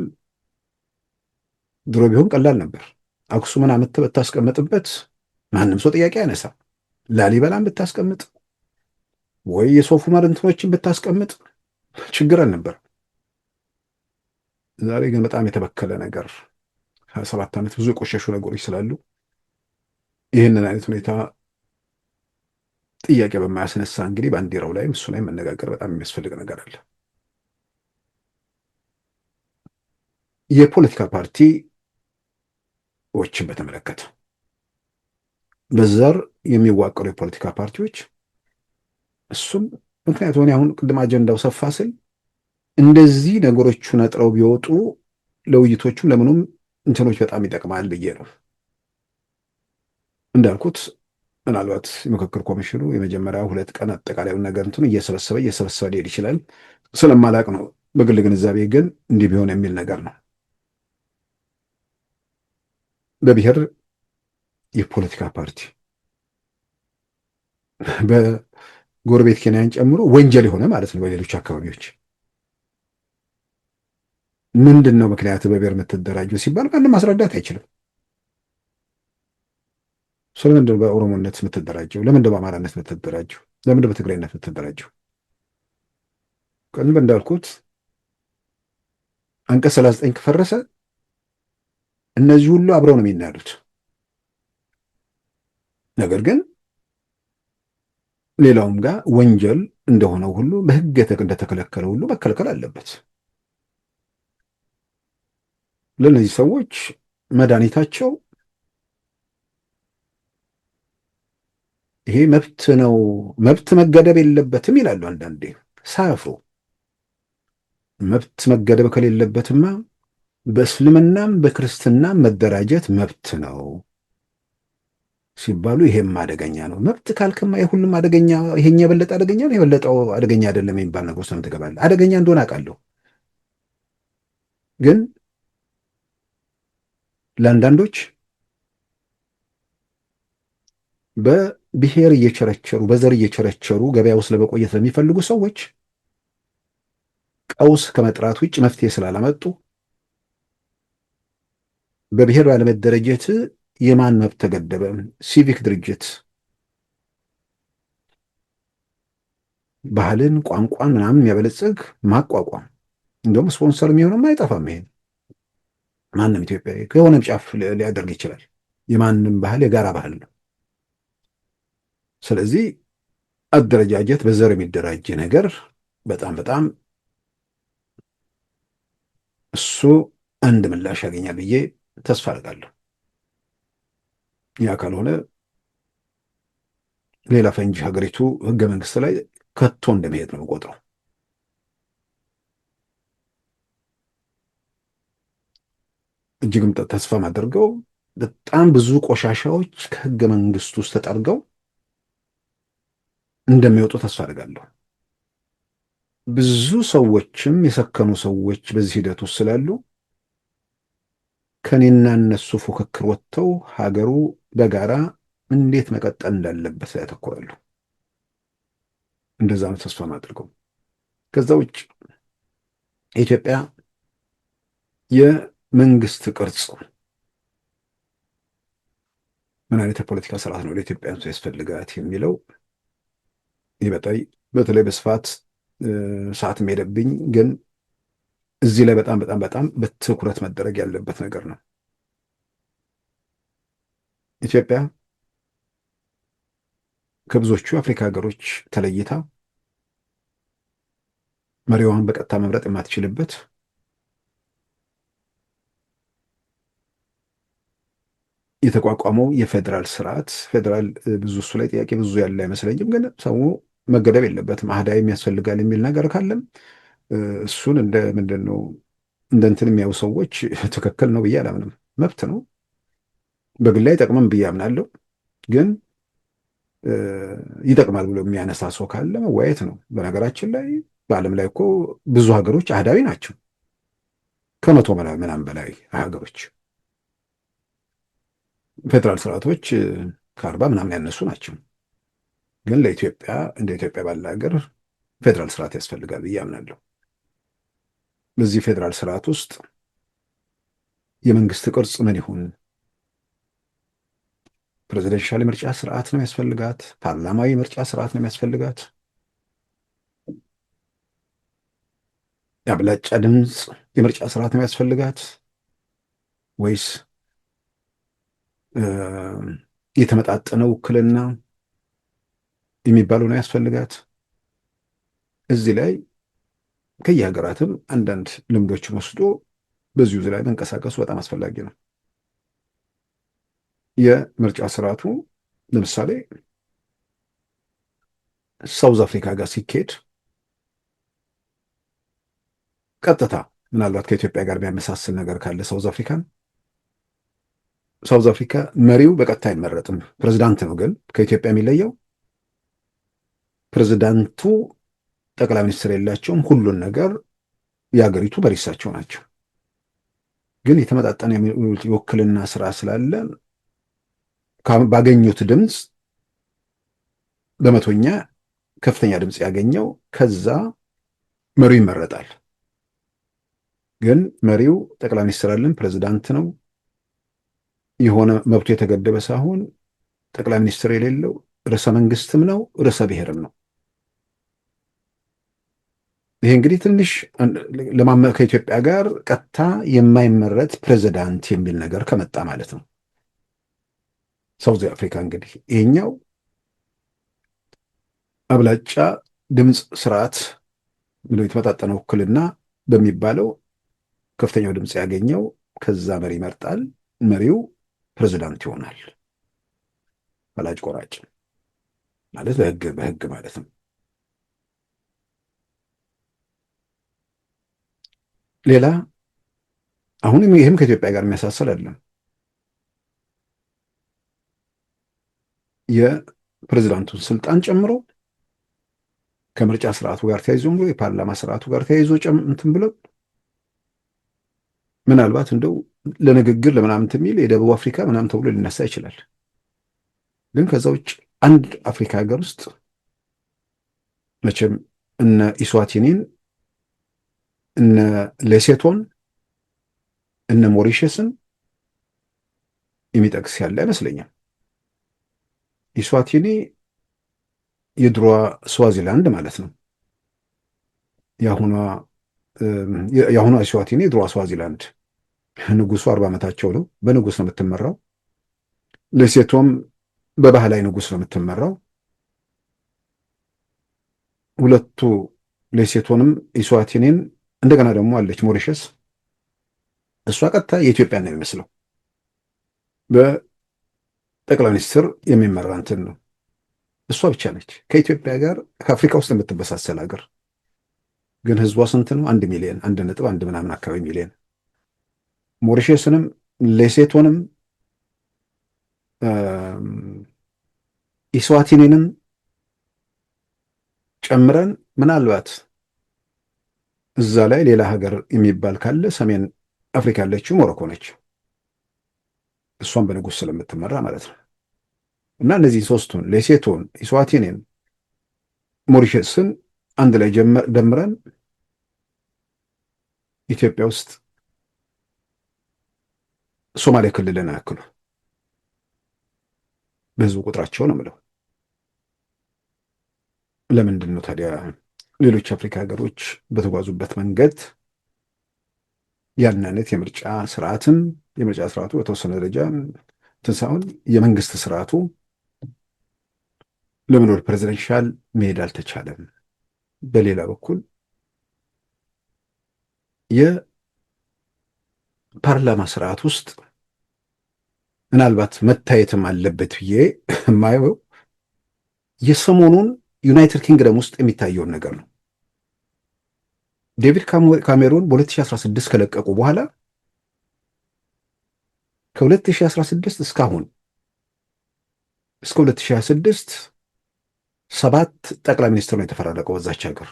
ድሮ ቢሆን ቀላል ነበር። አክሱምን አምጥተህ ብታስቀምጥበት ማንም ሰው ጥያቄ ያነሳ። ላሊበላን ብታስቀምጥ ወይ የሶፍ ዑመር እንትኖችን ብታስቀምጥ ችግር አልነበር። ዛሬ ግን በጣም የተበከለ ነገር 27 ዓመት ብዙ የቆሸሹ ነገሮች ስላሉ ይህንን አይነት ሁኔታ ጥያቄ በማያስነሳ እንግዲህ ባንዲራው ላይም እሱ ላይ መነጋገር በጣም የሚያስፈልግ ነገር አለ። የፖለቲካ ፓርቲዎችን በተመለከተ በዘር የሚዋቀሩ የፖለቲካ ፓርቲዎች እሱም ምክንያቱም አሁን ቅድም አጀንዳው ሰፋ ስል እንደዚህ ነገሮቹ ነጥረው ቢወጡ ለውይይቶቹም ለምኑም እንትኖች በጣም ይጠቅማል ብዬ ነው። እንዳልኩት ምናልባት የምክክር ኮሚሽኑ የመጀመሪያ 2 ቀን አጠቃላዩን ነገር እንትኑ እየሰበሰበ ሊሄድ ይችላል። ስለማላቅ ነው። በግል ግንዛቤ ግን እንዲህ ቢሆን የሚል ነገር ነው። በብሔር የፖለቲካ ፓርቲ በጎረቤት ኬንያን ጨምሮ ወንጀል የሆነ ማለት ነው። በሌሎች አካባቢዎች ምንድን ነው ምክንያት በብሔር የምትደራጀው ሲባል ማንም ማስረዳት አይችልም። ስለምንድን ነው በኦሮሞነት የምትደራጀው? ለምንድን ነው በአማራነት የምትደራጀው? ለምንድን ነው በትግራይነት የምትደራጀው? ቅድም እንዳልኩት አንቀጽ 39 ከፈረሰ እነዚህ ሁሉ አብረው ነው የሚናዱት። ነገር ግን ሌላውም ጋር ወንጀል እንደሆነው ሁሉ በሕግ እንደተከለከለ ሁሉ መከልከል አለበት። ለእነዚህ ሰዎች መድኃኒታቸው ይሄ መብት ነው፣ መብት መገደብ የለበትም ይላሉ አንዳንዴ ሳያፍሩ። መብት መገደብ ከሌለበትማ በእስልምናም በክርስትናም መደራጀት መብት ነው ሲባሉ ይሄም አደገኛ ነው። መብት ካልክማ የሁሉም አደገኛ፣ ይሄኛ የበለጠ አደገኛ ነው፣ የበለጠው አደገኛ አይደለም የሚባል ነገር ውስጥ ትገባለህ። አደገኛ እንደሆነ አውቃለሁ፣ ግን ለአንዳንዶች በብሔር እየቸረቸሩ በዘር እየቸረቸሩ ገበያ ውስጥ ለመቆየት ለሚፈልጉ ሰዎች ቀውስ ከመጥራት ውጭ መፍትሄ ስላላመጡ በብሔር ባለመደረጀት የማን መብት ተገደበ? ሲቪክ ድርጅት ባህልን፣ ቋንቋን ምናምን የሚያበለጽግ ማቋቋም፣ እንደውም ስፖንሰር የሚሆነው አይጠፋም። ይሄን ማንም ኢትዮጵያዊ ከሆነም ጫፍ ሊያደርግ ይችላል። የማንም ባህል የጋራ ባህል ነው። ስለዚህ አደረጃጀት በዘር የሚደራጅ ነገር በጣም በጣም እሱ አንድ ምላሽ ያገኛል ብዬ ተስፋ አድርጋለሁ። ያ ካልሆነ ሌላ ፈንጂ ሀገሪቱ ሕገ መንግስት ላይ ከቶ እንደመሄድ ነው የምቆጥረው። እጅግም ተስፋ ማደርገው በጣም ብዙ ቆሻሻዎች ከሕገ መንግስት ውስጥ ተጠርገው እንደሚወጡ ተስፋ አድርጋለሁ። ብዙ ሰዎችም የሰከኑ ሰዎች በዚህ ሂደት ውስጥ ስላሉ ከኔና እነሱ ፉክክር ወጥተው ሀገሩ በጋራ እንዴት መቀጠል እንዳለበት ላይ ያተኮራሉ። እንደዛ ነው ተስፋ ማድረገው። ከዛ ውጭ የኢትዮጵያ የመንግስት ቅርጽ ምን አይነት የፖለቲካ ስርዓት ነው ለኢትዮጵያ ያስፈልጋት የሚለው በተለይ በስፋት ሰዓት ሄደብኝ፣ ግን እዚህ ላይ በጣም በጣም በጣም በትኩረት መደረግ ያለበት ነገር ነው። ኢትዮጵያ ከብዙዎቹ የአፍሪካ ሀገሮች ተለይታ መሪዋን በቀጥታ መምረጥ የማትችልበት የተቋቋመው የፌዴራል ስርዓት ፌዴራል ብዙ እሱ ላይ ጥያቄ ብዙ ያለ አይመስለኝም። ግን ሰው መገደብ የለበትም። አህዳዊ የሚያስፈልጋል የሚል ነገር ካለም እሱን እንደ ምንድን ነው እንደ እንትን የሚያዩ ሰዎች ትክክል ነው ብዬ አላምንም። መብት ነው፣ በግል ላይ ይጠቅመም ብዬ አምናለሁ። ግን ይጠቅማል ብሎ የሚያነሳ ሰው ካለ መወያየት ነው። በነገራችን ላይ በዓለም ላይ እኮ ብዙ ሀገሮች አህዳዊ ናቸው። ከመቶ ምናምን በላይ ሀገሮች ፌዴራል ስርዓቶች ከ40 ምናምን ያነሱ ናቸው። ግን ለኢትዮጵያ እንደ ኢትዮጵያ ባለ ሀገር ፌዴራል ስርዓት ያስፈልጋል ብዬ አምናለሁ። በዚህ ፌዴራል ስርዓት ውስጥ የመንግስት ቅርጽ ምን ይሁን? ፕሬዚደንሻል ምርጫ ስርዓት ነው የሚያስፈልጋት? ፓርላማዊ ምርጫ ስርዓት ነው የሚያስፈልጋት? የአብላጫ ድምፅ የምርጫ ስርዓት ነው የሚያስፈልጋት? ወይስ የተመጣጠነ ውክልና የሚባለው ነው ያስፈልጋት? እዚህ ላይ ከየሀገራትም አንዳንድ ልምዶችን ወስዶ በዚሁ ላይ መንቀሳቀሱ በጣም አስፈላጊ ነው። የምርጫ ስርዓቱ ለምሳሌ ሳውዝ አፍሪካ ጋር ሲካሄድ ቀጥታ ምናልባት ከኢትዮጵያ ጋር የሚያመሳስል ነገር ካለ ሳውዝ አፍሪካ መሪው በቀጥታ አይመረጥም፣ ፕሬዝዳንት ነው። ግን ከኢትዮጵያ የሚለየው ፕሬዝዳንቱ ጠቅላይ ሚኒስትር የላቸውም። ሁሉን ነገር የሀገሪቱ መሪ እሳቸው ናቸው። ግን የተመጣጠነ የውክልና ስራ ስላለ ባገኙት ድምፅ በመቶኛ ከፍተኛ ድምፅ ያገኘው ከዛ መሪው ይመረጣል። ግን መሪው ጠቅላይ ሚኒስትር አለን፣ ፕሬዝዳንት ነው። የሆነ መብቱ የተገደበ ሳይሆን ጠቅላይ ሚኒስትር የሌለው ርዕሰ መንግስትም ነው፣ ርዕሰ ብሔርም ነው። ይሄ እንግዲህ ትንሽ ከኢትዮጵያ ጋር ቀጥታ የማይመረጥ ፕሬዝዳንት የሚል ነገር ከመጣ ማለት ነው። ሳውዝ አፍሪካ እንግዲህ ይሄኛው አብላጫ ድምፅ ስርዓት ብሎ የተመጣጠነ ውክልና በሚባለው ከፍተኛው ድምፅ ያገኘው ከዛ መሪ ይመርጣል። መሪው ፕሬዝዳንት ይሆናል። ፈላጭ ቆራጭ ማለት በህግ ማለት ነው። ሌላ አሁንም ይህም ከኢትዮጵያ ጋር የሚያሳስል አይደለም። የፕሬዝዳንቱን ስልጣን ጨምሮ ከምርጫ ስርዓቱ ጋር ተያይዞ ብሎ የፓርላማ ስርዓቱ ጋር ተያይዞ እንትን ብለው ምናልባት እንደው ለንግግር ለምናምን የሚል የደቡብ አፍሪካ ምናምን ተብሎ ሊነሳ ይችላል። ግን ከዛ ውጭ አንድ አፍሪካ ሀገር ውስጥ መቼም እነ ኢስዋቲኒን እነ ሌሴቶን እነ ሞሪሸስን የሚጠቅስ ያለ አይመስለኛም። ኢስዋቲኒ የድሮ ስዋዚላንድ ማለት ነው። የአሁኗ ኢስዋቲኒ የድሮ ስዋዚላንድ። ንጉሱ 40 ዓመታቸው ነው። በንጉስ ነው የምትመራው። ሌሴቶም በባህላዊ ንጉስ ነው የምትመራው። ሁለቱ ሌሴቶንም ኢስዋቲኒን እንደገና ደግሞ አለች ሞሪሸስ። እሷ ቀጥታ የኢትዮጵያ ነው የሚመስለው። በጠቅላይ ሚኒስትር የሚመራ እንትን ነው። እሷ ብቻ ነች ከኢትዮጵያ ጋር ከአፍሪካ ውስጥ የምትበሳሰል ሀገር። ግን ህዝቧ ስንት ነው? 1 ሚሊዮን 1.1 ምናምን አካባቢ ሚሊዮን። ሞሪሸስንም ሌሴቶንም ኢስዋቲኒንም ጨምረን ምናልባት እዛ ላይ ሌላ ሀገር የሚባል ካለ ሰሜን አፍሪካ ያለችው ሞሮኮ ነች። እሷን በንጉስ ስለምትመራ ማለት ነው። እና እነዚህ ሶስቱን ሌሴቶን፣ ኢስዋቲኒን፣ ሞሪሸስን አንድ ላይ ደምረን ኢትዮጵያ ውስጥ ሶማሌ ክልልን አያክሉ በህዝቡ ቁጥራቸው ነው የምለው። ለምንድን ነው ታዲያ ሌሎች አፍሪካ ሀገሮች በተጓዙበት መንገድ ያን አይነት የምርጫ ስርዓቱ በተወሰነ ደረጃ ሳይሆን የመንግስት ስርዓቱ ለምን ወደ ፕሬዚደንሻል መሄድ አልተቻለም? በሌላ በኩል የፓርላማ ስርዓት ውስጥ ምናልባት መታየትም አለበት ብዬ የማየው የሰሞኑን ዩናይትድ ኪንግደም ውስጥ የሚታየውን ነገር ነው። ዴቪድ ካሜሮን በ2016 ከለቀቁ በኋላ ከ2016 እስካሁን እስከ 2026 7 ጠቅላይ ሚኒስትር ነው የተፈራረቀው በዛች ሀገር።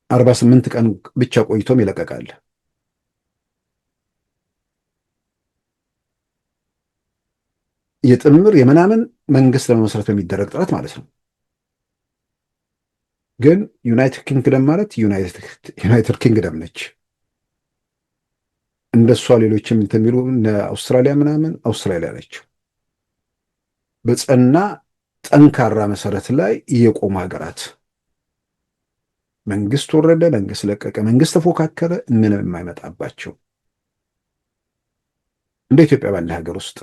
48 ቀን ብቻ ቆይቶም ይለቀቃል። የጥምር የምናምን መንግስት ለመመስረት በሚደረግ ጥረት ማለት ነው። ግን ዩናይትድ ኪንግደም ማለት ዩናይትድ ኪንግደም ነች። እንደሷ ሌሎችም እንትን የሚሉ አውስትራሊያ ምናምን አውስትራሊያ ነች። በጸና ጠንካራ መሰረት ላይ የቆሙ ሀገራት መንግስት ወረደ፣ መንግስት ለቀቀ፣ መንግስት ተፎካከረ፣ ምንም የማይመጣባቸው እንደ ኢትዮጵያ ባለ ሀገር ውስጥ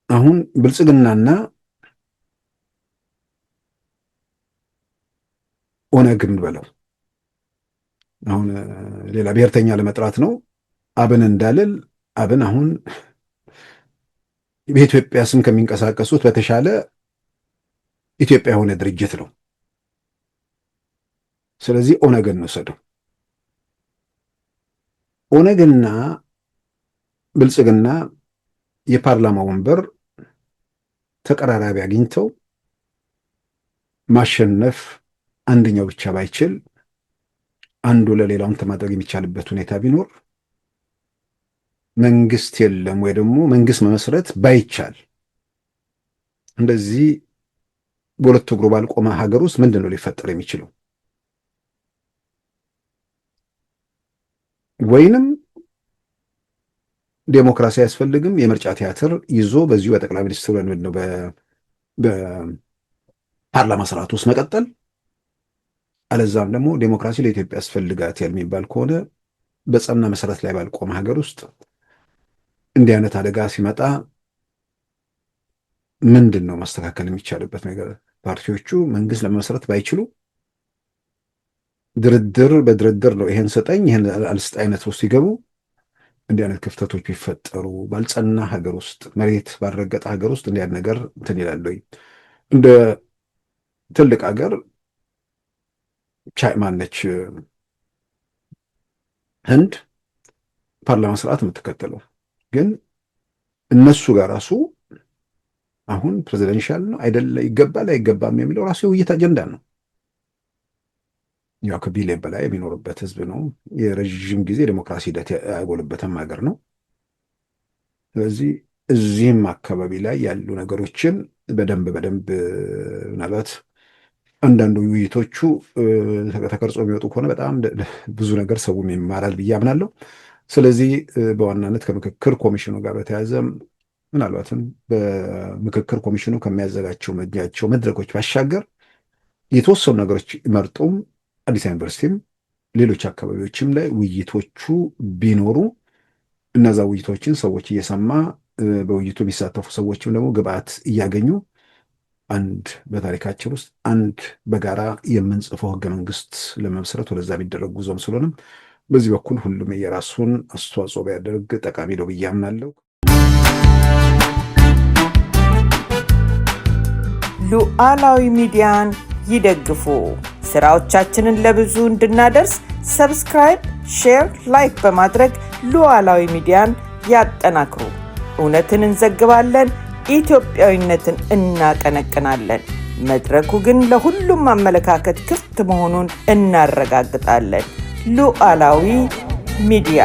አሁን ብልጽግናና ኦነግን በለው አሁን ሌላ ብሔርተኛ ለመጥራት ነው። አብን እንዳልል አብን አሁን በኢትዮጵያ ስም ከሚንቀሳቀሱት በተሻለ ኢትዮጵያ የሆነ ድርጅት ነው። ስለዚህ ኦነግን እንውሰደው። ኦነግና ብልጽግና የፓርላማ ወንበር ተቀራራቢ አግኝተው ማሸነፍ አንደኛው ብቻ ባይችል አንዱ ለሌላውን ማድረግ የሚቻልበት ሁኔታ ቢኖር መንግስት የለም ወይ ደግሞ መንግስት መመስረት ባይቻል እንደዚህ በሁለት እግሩ ባልቆመ ሀገር ውስጥ ምንድን ነው ሊፈጠር የሚችለው? ወይንም ዴሞክራሲ አያስፈልግም የምርጫ ቲያትር ይዞ በዚሁ በጠቅላይ ሚኒስትሩ ነው በፓርላማ ስርዓት ውስጥ መቀጠል፣ አለዛም ደግሞ ዴሞክራሲ ለኢትዮጵያ ያስፈልጋት የሚባል ከሆነ በጸና መሰረት ላይ ባልቆመ ሀገር ውስጥ እንዲህ አይነት አደጋ ሲመጣ ምንድን ነው ማስተካከል የሚቻልበት ነገር? ፓርቲዎቹ መንግስት ለመመስረት ባይችሉ ድርድር በድርድር ነው ይሄን ሰጠኝ ይሄን አልስጥ አይነት ውስጥ ሲገቡ እንዲህ አይነት ክፍተቶች ቢፈጠሩ ባልጸና ሀገር ውስጥ መሬት ባልረገጠ ሀገር ውስጥ እንዲህ አይነት ነገር እንትን ይላል ወይ? እንደ ትልቅ ሀገር ማነች ህንድ ፓርላማ ስርዓት የምትከተለው ግን እነሱ ጋር ራሱ አሁን ፕሬዚደንሻል ነው አይደለ ይገባል አይገባም የሚለው ራሱ የውይይት አጀንዳ ነው። ያው ከቢሊየን በላይ የሚኖርበት ህዝብ ነው። የረዥም ጊዜ ዴሞክራሲ ሂደት ያጎለበተም ሀገር ነው። ስለዚህ እዚህም አካባቢ ላይ ያሉ ነገሮችን በደንብ ምናልባት አንዳንዱ ውይይቶቹ ተቀርጾ የሚወጡ ከሆነ በጣም ብዙ ነገር ሰውም ይማራል ብዬ አምናለሁ። ስለዚህ በዋናነት ከምክክር ኮሚሽኑ ጋር በተያያዘ ምናልባትም በምክክር ኮሚሽኑ ከሚያዘጋቸው መድረኮች ባሻገር የተወሰኑ ነገሮች መርጦም አዲስ ዩኒቨርሲቲም ሌሎች አካባቢዎችም ላይ ውይይቶቹ ቢኖሩ እነዛ ውይይቶችን ሰዎች እየሰማ በውይይቱ የሚሳተፉ ሰዎችም ደግሞ ግብአት እያገኙ አንድ በታሪካችን ውስጥ አንድ በጋራ የምንጽፈው ህገ መንግስት ለመመስረት ወደዛ የሚደረግ ጉዞም ስለሆነም በዚህ በኩል ሁሉም የራሱን አስተዋጽኦ ቢያደርግ ጠቃሚ ነው ብዬ አምናለሁ። ሉዓላዊ ሚዲያን ይደግፉ። ስራዎቻችንን ለብዙ እንድናደርስ ሰብስክራይብ፣ ሼር፣ ላይክ በማድረግ ሉዓላዊ ሚዲያን ያጠናክሩ። እውነትን እንዘግባለን፣ ኢትዮጵያዊነትን እናቀነቅናለን። መድረኩ ግን ለሁሉም አመለካከት ክፍት መሆኑን እናረጋግጣለን። ሉዓላዊ ሚዲያ